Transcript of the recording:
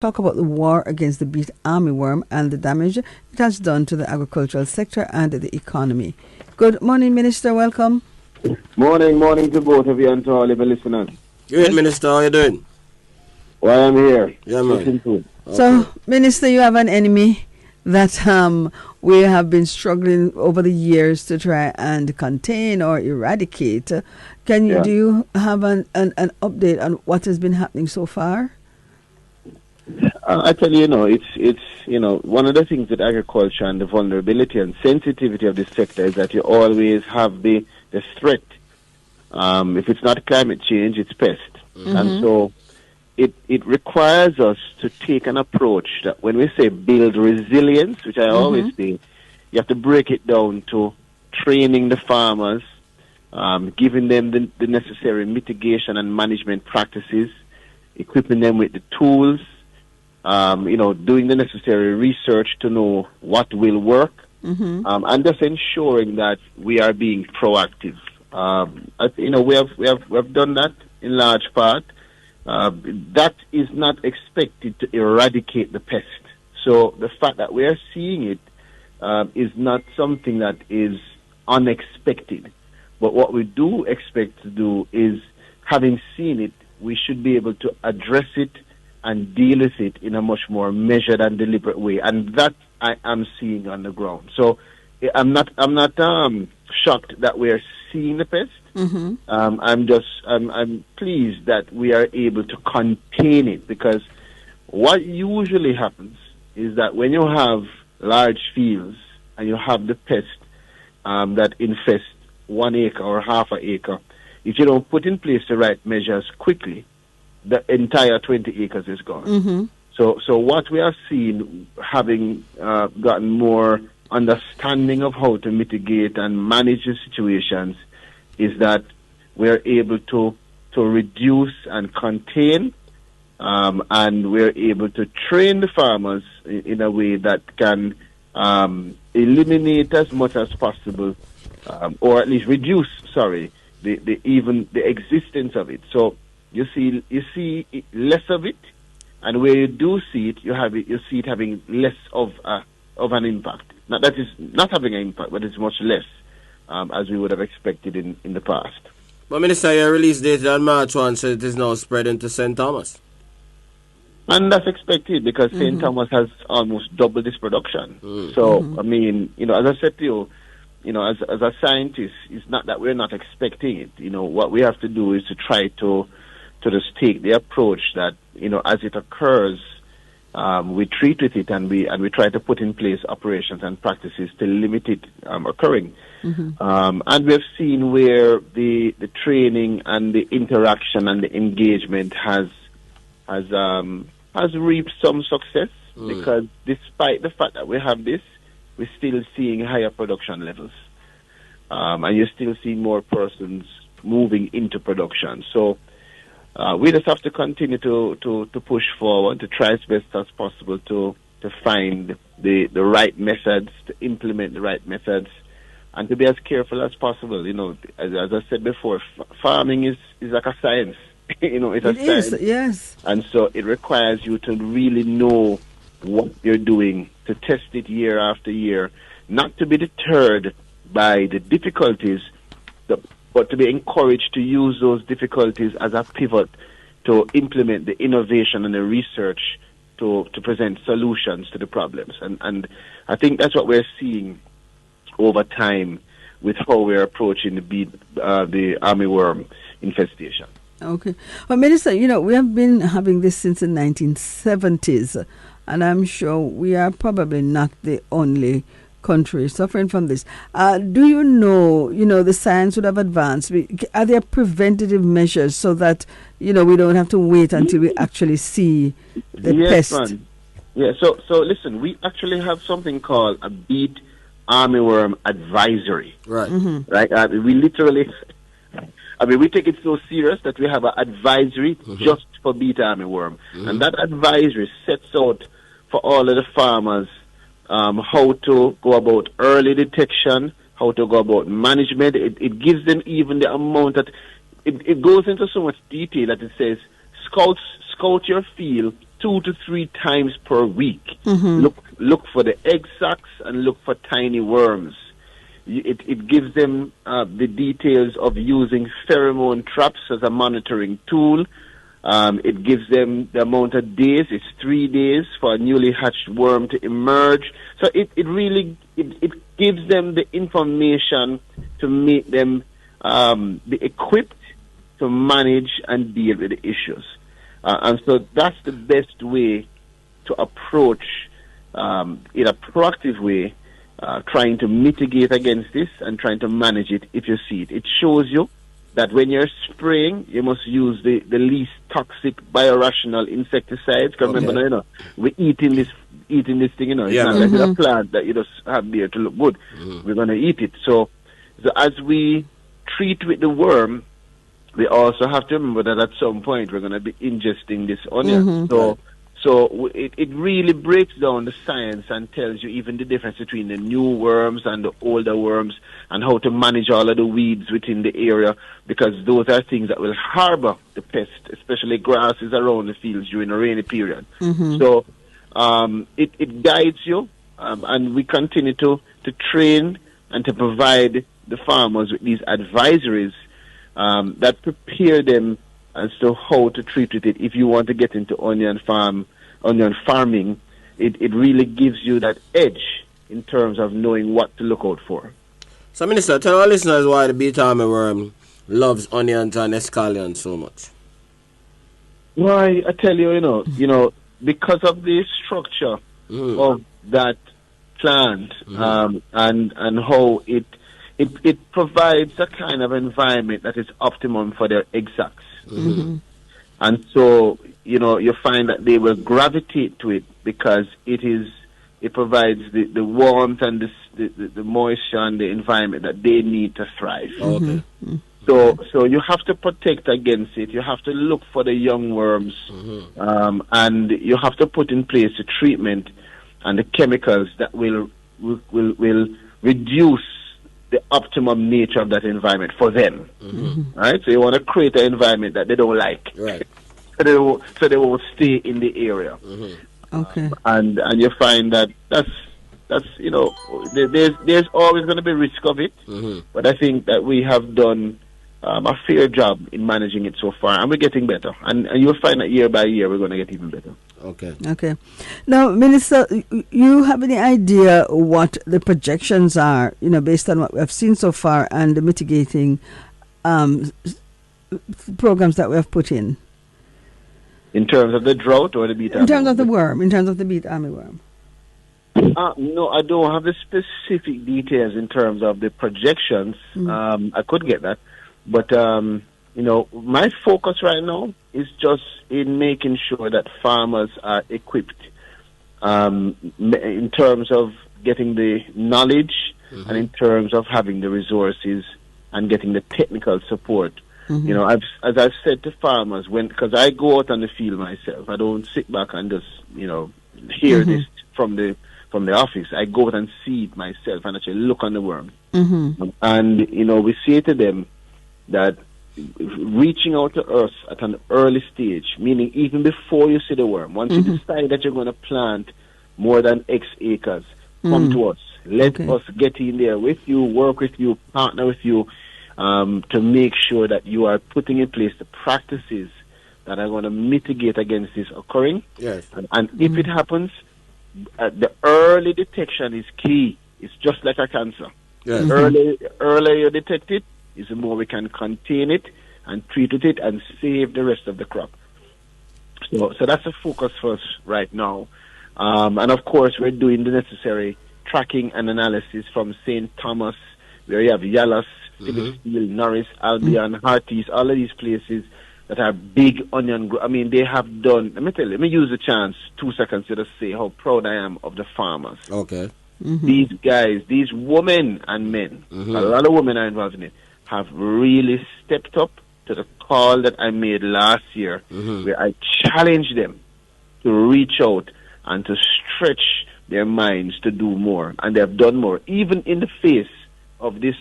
talk about the war against the beet armyworm and the damage it has done to the agricultural sector and the economy. Good morning, Minister. Welcome. Morning to both of you and to all of the listeners. Good, Minister. How you doing? Well, I'm here. Yeah, man. Listen to it. Okay. So, Minister, you have an enemy that we have been struggling over the years to try and contain or eradicate. Do you have an update on what has been happening so far? I tell you, it's one of the things with agriculture and the vulnerability and sensitivity of this sector is that you always have the threat. If it's not climate change, it's pest. Mm-hmm. And so it requires us to take an approach that when we say build resilience, which I always say, you have to break it down to training the farmers, giving them the necessary mitigation and management practices, equipping them with the tools, doing the necessary research to know what will work, and just ensuring that we are being proactive. We have done that in large part. That is not expected to eradicate the pest. So the fact that we are seeing it is not something that is unexpected. But what we do expect to do is, having seen it, we should be able to address it and deal with it in a much more measured and deliberate way, and that I am seeing on the ground. So I'm not shocked that we are seeing the pest. I'm pleased that we are able to contain it, because what usually happens is that when you have large fields and you have the pest that infest 1 acre or half an acre, if you don't put in place the right measures quickly, the entire 20 acres is gone. So what we are seeing, having gotten more understanding of how to mitigate and manage the situations, is that we're able to reduce and contain, and we're able to train the farmers in a way that can eliminate as much as possible, or at least reduce, the existence of it. So you see less of it, and where you do see it, you see it having less of an impact. Now, that is not having an impact, but it's much less, as we would have expected in the past. But Minister, your release date on March 1, so it is now spreading to St. Thomas. And that's expected, because St. Thomas has almost doubled its production. So, I mean, as I said to you, as a scientist, it's not that we're not expecting it. What we have to do is to try to just take the approach that, as it occurs, we treat with it, and we try to put in place operations and practices to limit it occurring. And we've seen where the training and the interaction and the engagement has reaped some success, because despite the fact that we have this, we're still seeing higher production levels, and you're still seeing more persons moving into production. So we just have to continue to push forward, to try as best as possible to find the right methods, to implement the right methods, and to be as careful as possible. As I said before, farming is like a science. It's a science. Is, yes. And so it requires you to really know what you're doing, to test it year after year, not to be deterred by the difficulties, but to be encouraged to use those difficulties as a pivot to implement the innovation and the research to present solutions to the problems. And I think that's what we're seeing over time with how we're approaching the armyworm infestation. Okay. Well, Minister, we have been having this since the 1970s, and I'm sure we are probably not the only country suffering from this. Do you know, the science would have advanced? Are there preventative measures so that, we don't have to wait until we actually see the pest? Man. Yeah, so listen, we actually have something called a Beet Armyworm advisory. Right. Right? We literally... we take it so serious that we have an advisory just for Beet armyworm. And that advisory sets out for all of the farmers how to go about early detection, how to go about management. It gives them even the amount that... It goes into so much detail that it says, scout your field 2 to 3 times per week. Mm-hmm. Look for the egg sacs and look for tiny worms. It gives them the details of using pheromone traps as a monitoring tool. It gives them the amount of days. It's 3 days for a newly hatched worm to emerge. So it really gives them the information to make them be equipped to manage and deal with the issues. And so that's the best way to approach, in a proactive way, trying to mitigate against this and trying to manage it if you see it. It shows you that when you're spraying, you must use the least toxic biorational insecticides. Because remember, we're eating this thing, It's not like a plant that you just have there to look good. We're going to eat it. So as we treat with the worm, we also have to remember that at some point we're going to be ingesting this onion. So it really breaks down the science and tells you even the difference between the new worms and the older worms and how to manage all of the weeds within the area, because those are things that will harbor the pest, especially grasses around the fields during a rainy period. So it guides you, and we continue to train and to provide the farmers with these advisories that prepare them as to how to treat with it. If you want to get into onion farming, it really gives you that edge in terms of knowing what to look out for. So, Minister, tell our listeners why the Beet Armyworm loves onions and escallions so much. Why, I tell you, because of the structure of that plant, and how it provides a kind of environment that is optimum for their egg sacs. And so, you find that they will gravitate to it because it provides the warmth and the moisture and the environment that they need to thrive. So you have to protect against it. You have to look for the young worms, and you have to put in place a treatment and the chemicals that will reduce the optimum nature of that environment for them. Right? So you want to create an environment that they don't like. Right. So they won't stay in the area. Okay. And you find that that's there's always going to be risk of it, but I think that we have done a fair job in managing it so far, and we're getting better. And you'll find that year by year we're going to get even better. Okay. Now, Minister, you have any idea what the projections are, based on what we have seen so far and the mitigating programs that we have put in? In terms of the drought or the beet armyworm? In terms of the worm, in terms of the beet armyworm. No, I don't have the specific details in terms of the projections. I could get that. But, my focus right now is just in making sure that farmers are equipped in terms of getting the knowledge and in terms of having the resources and getting the technical support. As I've said to farmers, because I go out on the field myself, I don't sit back and just, hear this from the office. I go out and see it myself and actually look on the worm. And, we say to them that reaching out to us at an early stage, meaning even before you see the worm, once you decide that you're going to plant more than X acres, come to us. Let us get in there with you, work with you, partner with you, to make sure that you are putting in place the practices that are going to mitigate against this occurring. Yes. And if it happens, the early detection is key. It's just like a cancer. Yes. The earlier you detect it, is the more we can contain it and treat with it and save the rest of the crop. So that's a focus for us right now. And of course, we're doing the necessary tracking and analysis from St. Thomas, where you have Yallas, Phillipsfield, Norris, Albion, Hearties, all of these places that are big onion. They have done. Let me use the chance 2 seconds to just say how proud I am of the farmers. Okay. These guys, these women and men, a lot of women are involved in it, have really stepped up to the call that I made last year, where I challenged them to reach out and to stretch their minds to do more. And they have done more, even in the face of this